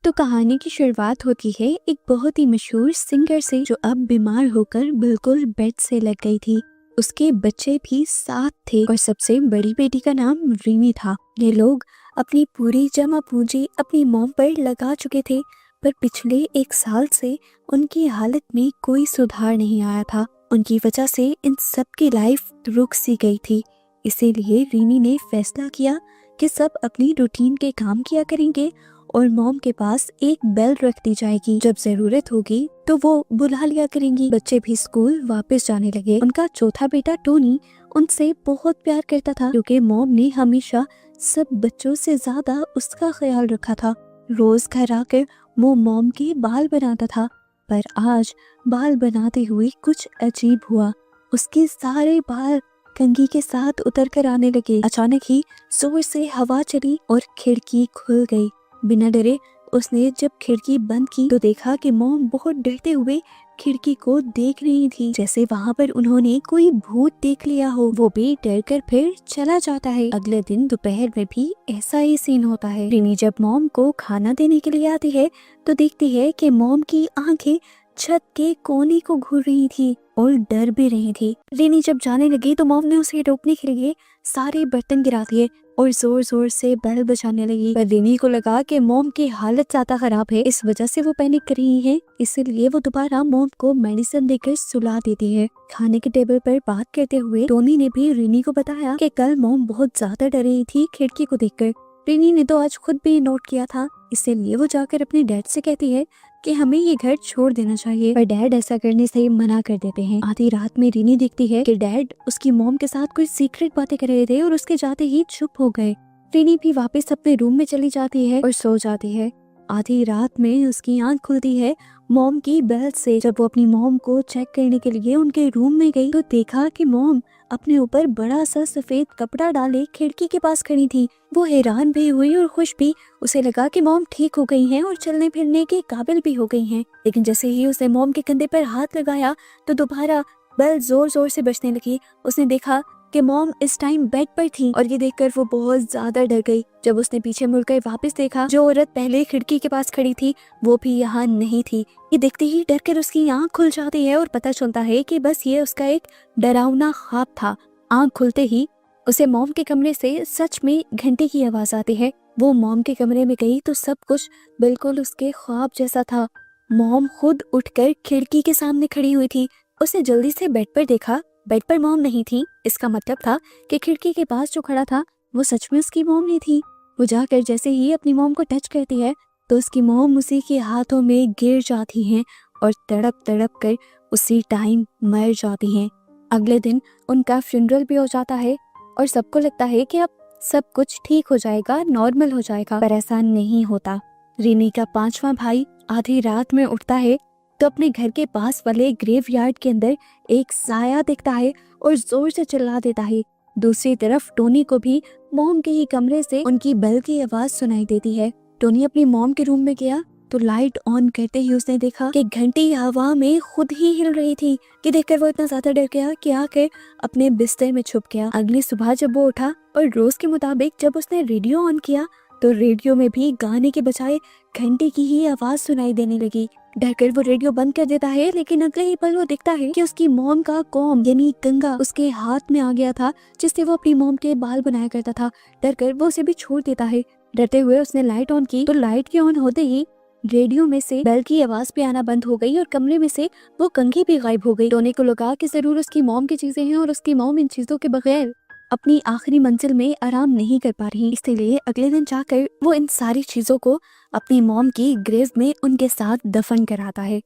तो कहानी की शुरुआत होती है एक बहुत ही मशहूर सिंगर से, जो अब बीमार होकर बिल्कुल बेड से लग गई थी। उसके बच्चे भी साथ थे और सबसे बड़ी बेटी का नाम रीमी था। ये लोग अपनी पूरी जमा पूंजी अपनी मॉम पर लगा चुके थे, पर पिछले 1 साल से उनकी हालत में कोई सुधार नहीं आया था। उनकी वजह से इन सब की लाइफ रुक सी गई थी। इसीलिए रीमी ने फैसला किया कि सब अपनी रूटीन के काम किया करेंगे और मॉम के पास एक बेल रख दी जाएगी। जब जरूरत होगी तो वो बुला लिया करेंगी। बच्चे भी स्कूल वापस जाने लगे। उनका चौथा बेटा टोनी उनसे बहुत प्यार करता था, क्योंकि मॉम ने हमेशा सब बच्चों से ज्यादा उसका ख्याल रखा था। रोज घर आकर वो मॉम के बाल बनाता था, पर आज बाल बनाते हुए कुछ अजीब हुआ। उसके सारे बाल कंघी के साथ उतर कर आने लगे। अचानक ही जोर से हवा चली और खिड़की खुल गई। बिना डरे उसने जब खिड़की बंद की तो देखा कि मॉम बहुत डरते हुए खिड़की को देख रही थी, जैसे वहाँ पर उन्होंने कोई भूत देख लिया हो। वो भी डर कर फिर चला जाता है। अगले दिन दोपहर में भी ऐसा ही सीन होता है। रिनी जब मॉम को खाना देने के लिए आती है तो देखती है कि मॉम की आंखें छत के कोने को घूर रही थी और डर भी रही थी। रिनी जब जाने लगी तो मॉम ने उसे रोकने के लिए सारे बर्तन गिरा दिए और जोर जोर से बेल बजाने लगी। पर रिनी को लगा कि मॉम की हालत ज्यादा खराब है, इस वजह से वो पैनिक कर रही है। इसलिए वो दोबारा मॉम को मेडिसिन देकर सुला देती है। खाने के टेबल पर बात करते हुए टोनी ने भी रिनी को बताया कि कल मॉम बहुत ज्यादा डर रही थी खिड़की को देखकर। रिनी ने तो आज खुद भी नोट किया था, इसलिए वो जाकर अपने डैड से कहती है कि हमें ये घर छोड़ देना चाहिए, पर डैड ऐसा करने से मना कर देते हैं। आधी रात में रिनी देखती है कि डैड उसकी मॉम के साथ कोई सीक्रेट बातें कर रहे थे और उसके जाते ही चुप हो गए। रिनी भी वापस अपने रूम में चली जाती है और सो जाती है। आधी रात में उसकी आंख खुलती है मॉम की बेल से। जब वो अपनी मॉम को चेक करने के लिए उनके रूम में गई तो देखा कि मॉम अपने ऊपर बड़ा सा सफेद कपड़ा डाले खिड़की के पास खड़ी थी। वो हैरान भी हुई और खुश भी। उसे लगा कि मॉम ठीक हो गई हैं और चलने फिरने के काबिल भी हो गई हैं। लेकिन जैसे ही उसने मॉम के कंधे पर हाथ लगाया तो दोबारा बेल जोर जोर से बजने लगी। उसने देखा कि मॉम इस टाइम बेड पर थी और ये देखकर वो बहुत ज्यादा डर गई। जब उसने पीछे मुड़कर वापस देखा, जो औरत पहले खिड़की के पास खड़ी थी वो भी यहाँ नहीं थी। ये देखते ही डर कर उसकी आंख खुल जाती है और पता चलता है कि बस ये उसका एक डरावना ख्वाब था। आंख खुलते ही उसे मॉम के कमरे से सच में घंटे की आवाज आती है। वो मॉम के कमरे में गई तो सब कुछ बिल्कुल उसके ख्वाब जैसा था। मॉम खुद उठकर खिड़की के सामने खड़ी हुई थी। उसने जल्दी से बेड पर देखा, बेड पर मॉम नहीं थी। इसका मतलब था कि खिड़की के पास जो खड़ा था वो सच में उसकी मॉम नहीं थी। वो जाकर जैसे ही अपनी मॉम को टच करती है तो उसकी मॉम उसी के हाथों में गिर जाती हैं और तड़प तड़प कर उसी टाइम मर जाती हैं। अगले दिन उनका फ्यूनरल भी हो जाता है और सबको लगता है कि अब सब कुछ ठीक हो जाएगा, नॉर्मल हो जाएगा, पर ऐसा नहीं होता। रिनी का 5वां भाई आधी रात में उठता है तो अपने घर के पास वाले ग्रेवयार्ड के अंदर एक साया दिखता है और जोर से चिल्ला देता है। दूसरी तरफ टोनी को भी मॉम के ही कमरे से उनकी बेल की आवाज सुनाई देती है। टोनी अपनी मॉम के रूम में गया तो लाइट ऑन करते ही उसने देखा कि घंटी हवा में खुद ही हिल रही थी। कि देखकर वो इतना ज्यादा डर गया कि आकर अपने बिस्तर में छुप गया। अगली सुबह जब वो उठा और रोज के मुताबिक जब उसने रेडियो ऑन किया तो रेडियो में भी गाने के बजाय घंटी की ही आवाज सुनाई देने लगी। डरकर वो रेडियो बंद कर देता है, लेकिन अगले ही पल वो देखता है कि उसकी मॉम का कॉम यानी कंघा उसके हाथ में आ गया था, जिससे वो अपनी मॉम के बाल बनाया करता था। डरकर वो उसे भी छोड़ देता है। डरते हुए उसने लाइट ऑन की तो लाइट के ऑन होते ही रेडियो में से बेल की आवाज भी आना बंद हो गई और कमरे में से वो कंघी भी गायब हो गई। टोनी को लगा कि जरूर उसकी मॉम की चीजें हैं और उसकी मॉम इन चीजों के बगैर अपनी आखिरी मंजिल में आराम नहीं कर पा रही। इसलिए अगले दिन जाकर वो इन सारी चीजों को अपनी मॉम की ग्रेव में उनके साथ दफन कराता है।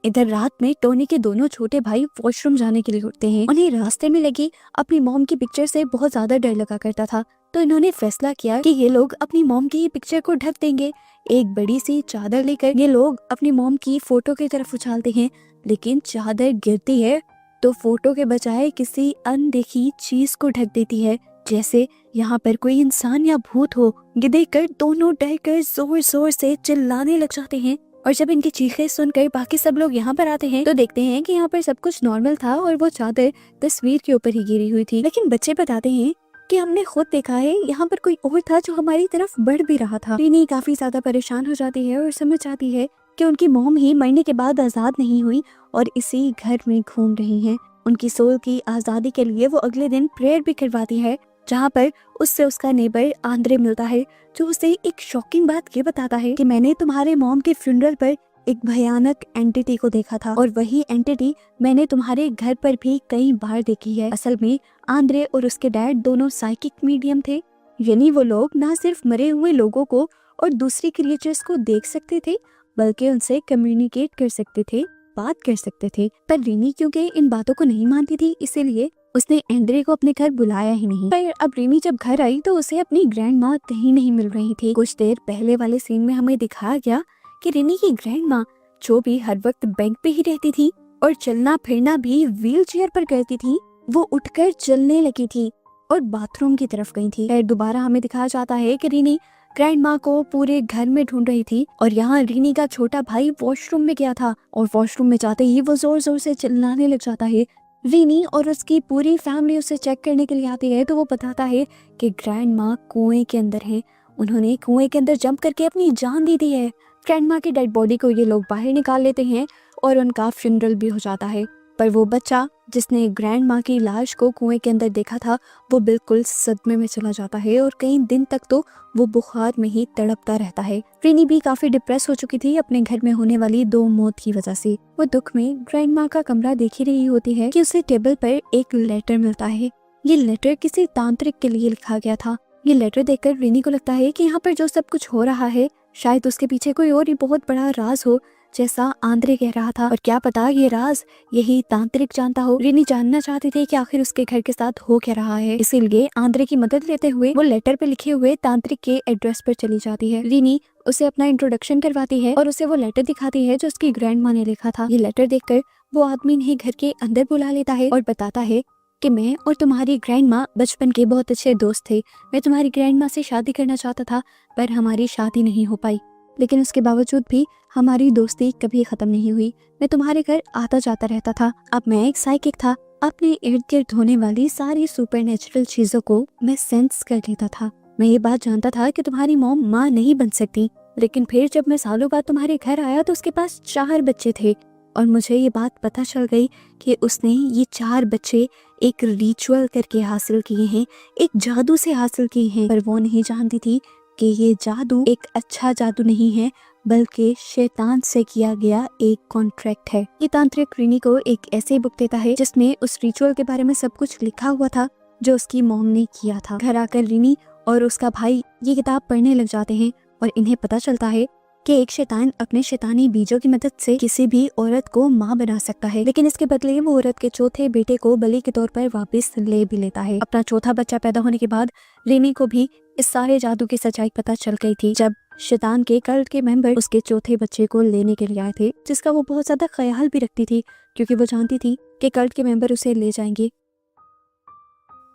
इधर रात में टोनी के दोनों छोटे भाई वॉशरूम जाने के लिए उठते हैं। उन्हें रास्ते में लगी अपनी मॉम की पिक्चर से बहुत ज्यादा डर लगा करता था, तो इन्होंने फैसला किया कि ये लोग अपनी मॉम की ही पिक्चर को ढक देंगे। एक बड़ी सी चादर लेकर ये लोग अपनी मॉम की फोटो की तरफ उछालते हैं, लेकिन चादर गिरती है तो फोटो के बजाय किसी अनदेखी चीज को ढक देती है, जैसे यहाँ पर कोई इंसान या भूत हो। ये देखकर दोनों डरकर जोर जोर से चिल्लाने लग जाते हैं और जब इनकी चीखें सुनकर बाकी सब लोग यहाँ पर आते हैं तो देखते हैं कि यहाँ पर सब कुछ नॉर्मल था और वो चादर तस्वीर के ऊपर ही गिरी हुई थी। लेकिन बच्चे बताते हैं कि हमने खुद देखा है यहाँ पर कोई और था जो हमारी तरफ बढ़ भी रहा था। रीनी काफी ज्यादा परेशान हो जाती है और समझ जाती है कि उनकी मॉम ही मरने के बाद आजाद नहीं हुई और इसी घर में घूम रही हैं। उनकी सोल की आजादी के लिए वो अगले दिन प्रेयर भी करवाती है, जहाँ पर उससे उसका नेबर आंद्रे मिलता है, जो उसे एक शॉकिंग बात ये बताता है कि मैंने तुम्हारे मॉम के फ्यूनरल पर एक भयानक एंटिटी को देखा था और वही एंटिटी मैंने तुम्हारे घर पर भी कई बार देखी है। असल में आंद्रे और उसके डैड दोनों साइकिक मीडियम थे, यानी वो लोग ना सिर्फ मरे हुए लोगों को और दूसरी क्रिएचर्स को देख सकते थे बल्कि उनसे कम्युनिकेट कर सकते थे, बात कर सकते थे। पर रीनी क्योंकि इन बातों को नहीं मानती थी, इसीलिए उसने एंड्रे को अपने घर बुलाया ही नहीं। पर अब रीनी जब घर आई तो उसे अपनी ग्रैंड माँ कहीं नहीं मिल रही थी। कुछ देर पहले वाले सीन में हमें दिखाया गया कि रीनी की ग्रैंड माँ, जो भी हर वक्त बैंक पे ही रहती थी और चलना फिरना भी व्हील चेयर पर करती थी, वो उठकर चलने लगी थी और बाथरूम की तरफ गई थी। फिर दोबारा हमें दिखाया जाता है कि रीनी ग्रैंड माँ को पूरे घर में ढूंढ रही थी और यहाँ रीनी का छोटा भाई वॉशरूम में गया था और वॉशरूम में जाते ही वो जोर जोर से चिल्लाने लग जाता है। रीनी और उसकी पूरी फैमिली उसे चेक करने के लिए आती है तो वो बताता है कि ग्रैंड माँ कुएं के अंदर है, उन्होंने कुएं के अंदर जंप करके अपनी जान दे दी है। ग्रैंड माँ की डेड बॉडी को ये लोग बाहर निकाल लेते हैं और उनका फ्यूनरल भी हो जाता है। पर वो बच्चा जिसने ग्रैंड माँ की लाश को कुएं के अंदर देखा था, वो बिल्कुल सदमे में चला जाता है और कई दिन तक तो वो बुखार में ही तड़पता रहता है। रीनी भी काफी डिप्रेस हो चुकी थी अपने घर में होने वाली 2 मौत की वजह से। वो दुख में ग्रैंड माँ का कमरा देख ही रही होती है कि उसे टेबल पर एक लेटर मिलता है। ये लेटर किसी तांत्रिक के लिए लिखा गया था। ये लेटर देखकर रीनी को लगता है कि यहाँ पर जो सब कुछ हो रहा है शायद उसके पीछे कोई और ही बहुत बड़ा राज हो, जैसा आंद्रे कह रहा था। और क्या पता ये राज यही तांत्रिक जानता हो। रीनी जानना चाहती थी कि आखिर उसके घर के साथ हो क्या रहा है, इसीलिए आंद्रे की मदद लेते हुए वो लेटर पे लिखे हुए तांत्रिक के एड्रेस पर चली जाती है। रीनी उसे अपना इंट्रोडक्शन करवाती है और उसे वो लेटर दिखाती है जो उसकी ग्रैंड माँ ने लिखा था। ये लेटर देखकर वो आदमी इन्हें घर के अंदर बुला लेता है और बताता है कि मैं और तुम्हारी ग्रैंड माँ बचपन के बहुत अच्छे दोस्त थे। मैं तुम्हारी ग्रैंड माँ से शादी करना चाहता था पर हमारी शादी नहीं हो पाई, लेकिन उसके बावजूद भी हमारी दोस्ती कभी खत्म नहीं हुई। मैं तुम्हारे घर आता जाता रहता था। अब मैं एक साइकिक था, अपने इर्द गिर्द होने वाली सारी सुपरनेचुरल चीजों को मैं सेंस कर लेता था। मैं ये बात जानता था कि तुम्हारी मॉम माँ नहीं बन सकती, लेकिन फिर जब मैं सालों बाद तुम्हारे घर आया तो उसके पास 4 बच्चे थे और मुझे ये बात पता चल गई कि उसने ये 4 बच्चे एक रिचुअल करके हासिल किए हैं, एक जादू से हासिल किए हैं। पर वो नहीं जानती थी कि ये जादू एक अच्छा जादू नहीं है बल्कि शैतान से किया गया एक कॉन्ट्रैक्ट है। ये तांत्रिक रीनी को एक ऐसी बुक देता है जिसमें उस रिचुअल के बारे में सब कुछ लिखा हुआ था जो उसकी मॉम ने किया था। घर आकर रीनी और उसका भाई ये किताब पढ़ने लग जाते हैं और इन्हें पता चलता है कि एक शैतान अपने शैतानी बीजों की मदद से किसी भी औरत को माँ बना सकता है, लेकिन इसके बदले वो औरत के चौथे बेटे को बलि के तौर पर वापस ले भी लेता है। अपना चौथा बच्चा पैदा होने के बाद रीनी को भी इस सारे जादू की सच्चाई पता चल गई थी जब शैतान के कल्ट के मेंबर उसके चौथे बच्चे को लेने के लिए आए थे, जिसका वो बहुत ज्यादा ख्याल भी रखती थी क्योंकि वो जानती थी कि कल्ट के मेंबर उसे ले जाएंगे।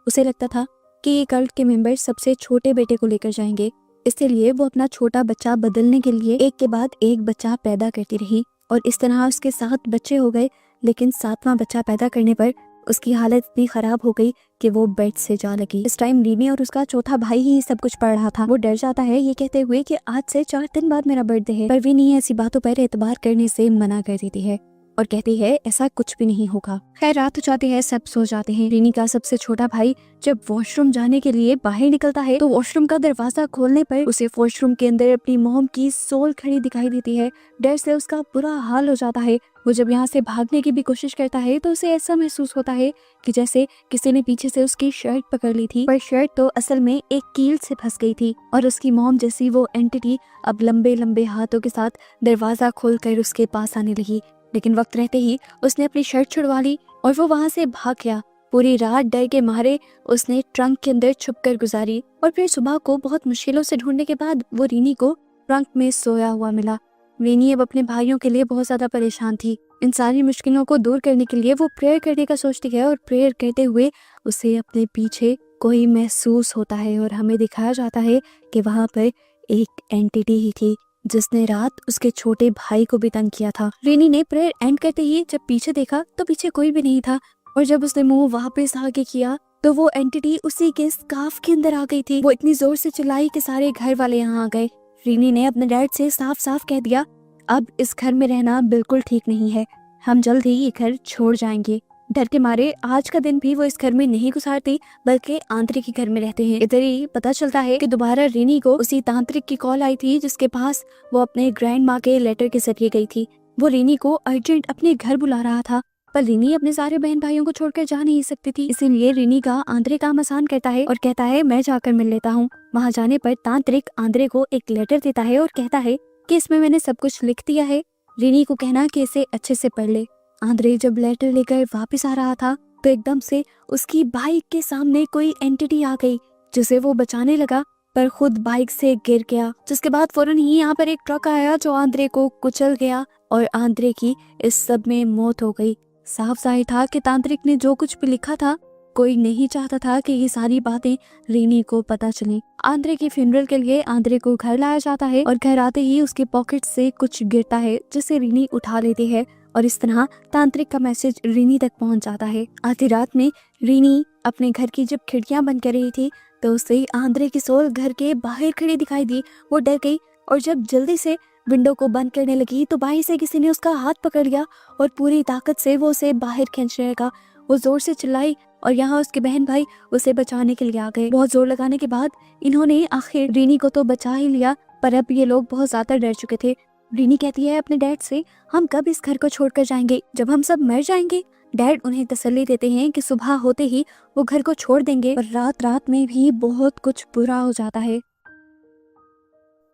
उसे लगता था कि ये कल्ट के मेंबर सबसे छोटे बेटे को लेकर जाएंगे, इसलिए वो अपना छोटा बच्चा बदलने के लिए एक के बाद एक बच्चा पैदा करती रही और इस तरह उसके 7 बच्चे हो गए। लेकिन 7वां बच्चा पैदा करने पर उसकी हालत इतनी खराब हो गई कि वो बेड से जा लगी। इस टाइम रीनी और उसका चौथा भाई ही सब कुछ पढ़ रहा था। वो डर जाता है ये कहते हुए कि आज से 4 दिन बाद मेरा बर्थडे है, पर रीनी ऐसी बातों पर एतबार करने से मना कर देती है और कहती है ऐसा कुछ भी नहीं होगा। खैर रात हो जाती है, सब सो जाते हैं। रीनी का सबसे छोटा भाई जब वॉशरूम जाने के लिए बाहर निकलता है तो वॉशरूम का दरवाजा खोलने पर उसे वॉशरूम के अंदर अपनी मॉम की सोल खड़ी दिखाई देती है। डर से उसका बुरा हाल हो जाता है। वो जब यहाँ से भागने की भी कोशिश करता है तो उसे ऐसा महसूस होता है कि जैसे किसी ने पीछे से उसकी शर्ट पकड़ ली थी, पर शर्ट तो असल में एक कील से फंस गई थी और उसकी मॉम जैसी वो एंटिटी अब लंबे लंबे हाथों के साथ दरवाजा खोलकर उसके पास आने लगी। लेकिन वक्त रहते ही उसने अपनी शर्ट छुड़वा ली और वो वहां से भाग गया। पूरी रात डर के मारे उसने ट्रंक के अंदर छुपकर गुजारी और फिर सुबह को बहुत मुश्किलों से ढूंढने के बाद वो रीनी को ट्रंक में सोया हुआ मिला। रीनी अब अपने भाइयों के लिए बहुत ज्यादा परेशान थी। इन सारी मुश्किलों को दूर करने के लिए वो प्रेयर करने का सोचती है और प्रेयर करते हुए उसे अपने पीछे कोई महसूस होता है और हमें दिखाया जाता है कि वहां पर एक एंटिटी ही थी जिसने रात उसके छोटे भाई को भी तंग किया था। रीनी ने प्रेयर एंड करते ही जब पीछे देखा तो पीछे कोई भी नहीं था और जब उसने मुंह वापस आगे किया तो वो एंटिटी उसी के स्कार्फ के अंदर आ गई थी। वो इतनी जोर से चिल्लाई कि सारे घर वाले यहाँ आ गए। रीनी ने अपने डैड से साफ साफ कह दिया, अब इस घर में रहना बिल्कुल ठीक नहीं है, हम जल्द ही ये घर छोड़ जाएंगे। डर के मारे आज का दिन भी वो इस घर में नहीं गुजारती, बल्कि आंतरिक के घर में रहते हैं। इधर ही पता चलता है कि दोबारा रीनी को उसी तांत्रिक की कॉल आई थी जिसके पास वो अपने ग्रैंड माँ के लेटर के जरिए गई थी। वो रीनी को अर्जेंट अपने घर बुला रहा था, पर रीनी अपने सारे बहन भाइयों को छोड़कर जा नहीं सकती थी। इसीलिए रीनी का आंद्रे काम आसान करता है और कहता है मैं जाकर मिल लेता हूँ। वहाँ जाने पर तांत्रिक आंद्रे को एक लेटर देता है और कहता है कि इसमें मैंने सब कुछ लिख दिया है, रीनी को कहना कि इसे अच्छे से पढ़ ले। आंद्रे जब लेटर लेकर वापस आ रहा था तो एकदम से उसकी बाइक के सामने कोई एंटिटी आ गई, जिसे वो बचाने लगा पर खुद बाइक से गिर गया। जिसके बाद फौरन ही यहाँ पर एक ट्रक आया जो आंद्रे को कुचल गया और आंद्रे की इस सब में मौत हो गई। साफ जाहिर था कि तांत्रिक ने जो कुछ भी लिखा था, कोई नहीं चाहता था कि ये सारी बातें रीनी को पता चलें। आंद्रे के फ्यूनरल के लिए आंद्रे को घर लाया जाता है और घर आते ही उसके पॉकेट से कुछ गिरता है जिसे रीनी उठा लेती है और इस तरह तांत्रिक का मैसेज रीनी तक पहुंच जाता है। आधी रात में रीनी अपने घर की जब खिड़कियां बंद कर रही थी तो उसे आंद्रे की सोल घर के बाहर खड़ी दिखाई दी। वो डर गई और जब जल्दी से विंडो को बंद करने लगी तो बाहर से किसी ने उसका हाथ पकड़ लिया और पूरी ताकत से वो उसे बाहर खींचने लगा। वो जोर से चिल्लाई और यहाँ उसके बहन भाई उसे बचाने के लिए आ गए। बहुत जोर लगाने के बाद इन्होंने आखिर रीनी को तो बचा ही लिया, पर अब ये लोग बहुत ज्यादा डर चुके थे। रीनी कहती है अपने डैड से, हम कब इस घर को छोड़कर जाएंगे, जब हम सब मर जाएंगे। डैड उन्हें तसल्ली देते हैं कि सुबह होते ही वो घर को छोड़ देंगे, पर रात में भी बहुत कुछ बुरा हो जाता है।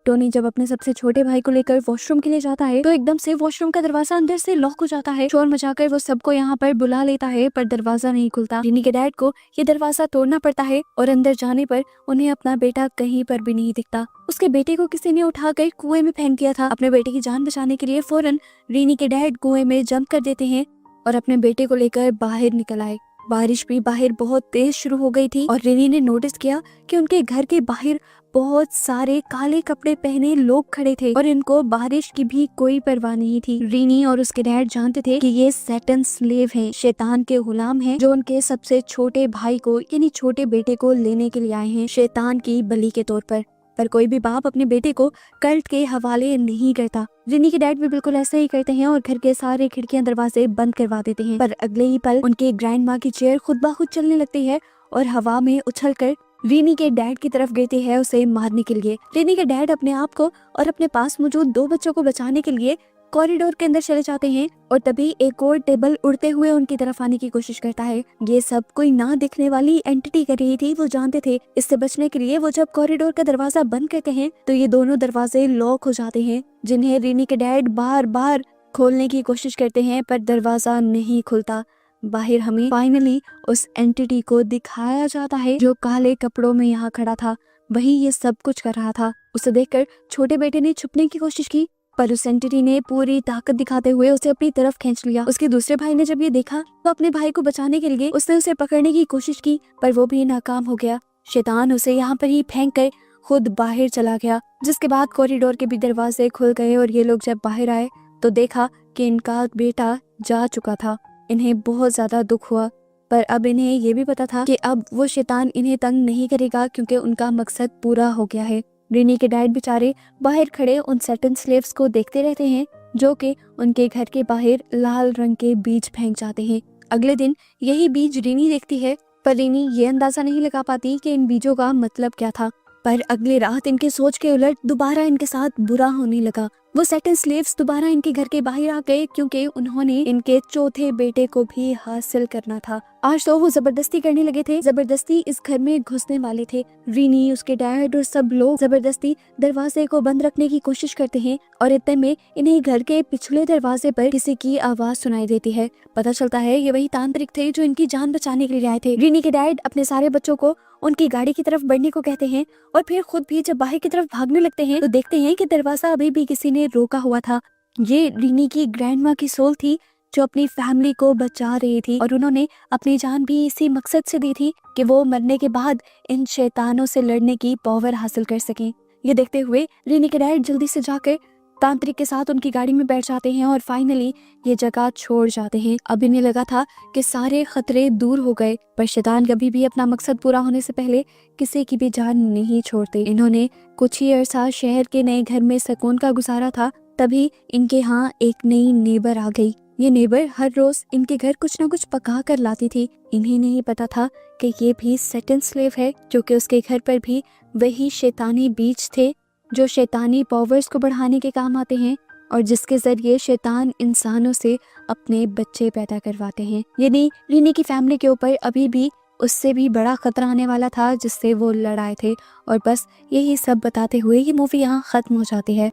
टोनी जब अपने सबसे छोटे भाई को लेकर वॉशरूम के लिए जाता है तो एकदम से वॉशरूम का दरवाजा अंदर से लॉक हो जाता है। शोर मचाकर वो सबको यहाँ पर बुला लेता है पर दरवाजा नहीं खुलता। रीनी के डैड को ये दरवाजा तोड़ना पड़ता है और अंदर जाने पर उन्हें अपना बेटा कहीं पर भी नहीं दिखता। उसके बेटे को किसी ने उठाकर कुएं में फेंक दिया था। अपने बेटे की जान बचाने के लिए फौरन रीनी के डैड कुएं में जंप कर देते हैं और अपने बेटे को लेकर बाहर निकल आए। बारिश भी बाहर बहुत तेज शुरू हो गई थी और रीनी ने नोटिस किया कि उनके घर के बाहर बहुत सारे काले कपड़े पहने लोग खड़े थे और इनको बारिश की भी कोई परवाह नहीं थी। रीनी और उसके डैड जानते थे कि ये सैटन स्लेव हैं, शैतान के गुलाम हैं, जो उनके सबसे छोटे भाई को यानी छोटे बेटे को लेने के लिए आए हैं शैतान की बलि के तौर पर कोई भी बाप अपने बेटे को कल्ट के हवाले नहीं करता। रीनी के डैड भी बिल्कुल ऐसा ही करते हैं और घर के सारे खिड़कियां दरवाजे बंद करवा देते हैं। पर अगले ही पल उनके ग्रैंड माँ की चेयर खुद ब खुद चलने लगती है और हवा में उछलकर रीनी के डैड की तरफ गिरती है उसे मारने के लिए। रीनी के डैड अपने आप को और अपने पास मौजूद 2 बच्चों को बचाने के लिए कॉरिडोर के अंदर चले जाते हैं और तभी एक और टेबल उड़ते हुए उनकी तरफ आने की कोशिश करता है। ये सब कोई ना दिखने वाली एंटिटी कर रही थी, वो जानते थे। इससे बचने के लिए वो जब कॉरिडोर का दरवाजा बंद करते हैं तो ये दोनों दरवाजे लॉक हो जाते हैं, जिन्हें रीनी के डैड बार बार खोलने की कोशिश करते हैं पर दरवाजा नहीं खुलता। बाहर हमें फाइनली उस एंटिटी को दिखाया जाता है जो काले कपड़ों में यहाँ खड़ा था। वही ये सब कुछ कर रहा था। उसे देखकर छोटे बेटे ने छुपने की कोशिश की पर उस एंटिटी ने पूरी ताकत दिखाते हुए उसे अपनी तरफ खींच लिया। उसके दूसरे भाई ने जब ये देखा तो अपने भाई को बचाने के लिए उसने उसे पकड़ने की कोशिश की पर वो भी नाकाम हो गया। शैतान उसे यहाँ पर ही फेंक कर खुद बाहर चला गया। जिसके बाद कॉरिडोर के भी दरवाजे खुल गए और ये लोग जब बाहर आए तो देखा कि इनका बेटा जा चुका था। इन्हें बहुत ज्यादा दुख हुआ पर अब इन्हें ये भी पता था कि अब वो शैतान इन्हें तंग नहीं करेगा क्योंकि उनका मकसद पूरा हो गया है। रीनी के डैड बेचारे बाहर खड़े उन सैटन स्लेव्स को देखते रहते हैं जो कि उनके घर के बाहर लाल रंग के बीज फेंक जाते हैं। अगले दिन यही बीज रीनी देखती है पर रीनी ये अंदाजा नहीं लगा पाती कि इन बीजों का मतलब क्या था। पर अगली रात इनके सोच के उलट दोबारा इनके साथ बुरा होने लगा। वो सैटन स्लेव्स दोबारा इनके घर के बाहर आ गए क्योंकि उन्होंने इनके चौथे बेटे को भी हासिल करना था। आज तो वो जबरदस्ती करने लगे थे, जबरदस्ती इस घर में घुसने वाले थे। रीनी, उसके डैड और सब लोग जबरदस्ती दरवाजे को बंद रखने की कोशिश करते हैं और इतने में इन्हें घर के पिछले दरवाजे पर किसी की आवाज सुनाई देती है। पता चलता है ये वही तांत्रिक थे जो इनकी जान बचाने के लिए आए थे। रीनी के डैड अपने सारे बच्चों को उनकी गाड़ी की तरफ बढ़ने को कहते हैं और फिर खुद भी जब बाहर की तरफ भागने लगते हैं तो देखते हैं कि दरवाजा अभी भी किसी ने रोका हुआ था। ये रीनी की ग्रैंड माँ की सोल थी जो अपनी फैमिली को बचा रही थी और उन्होंने अपनी जान भी इसी मकसद से दी थी कि वो मरने के बाद इन शैतानों से लड़ने की पावर हासिल कर सकें। ये देखते हुए रीनी के डैड जल्दी से जाकर तांत्रिक के साथ उनकी गाड़ी में बैठ जाते हैं और फाइनली ये जगह छोड़ जाते हैं। अब इन्हें लगा था कि सारे खतरे दूर हो गए, पर शैतान कभी भी अपना मकसद पूरा होने से पहले किसी की भी जान नहीं छोड़ते। इन्होंने कुछ ही अरसा शहर के नए घर में सुकून का गुजारा था, तभी इनके यहाँ एक नई नेबर आ गई। ये नेबर हर रोज इनके घर कुछ ना कुछ पका कर लाती थी। इन्हें नहीं पता था कि ये भी सेटन स्लेव है, जो कि उसके घर पर भी वही शैतानी बीज थे जो शैतानी पावर्स को बढ़ाने के काम आते हैं और जिसके जरिए शैतान इंसानों से अपने बच्चे पैदा करवाते हैं। यानी रीनी की फैमिली के ऊपर अभी भी उससे भी बड़ा खतरा आने वाला था जिससे वो लड़ाए थे। और बस यही सब बताते हुए ये मूवी यहाँ खत्म हो जाती है।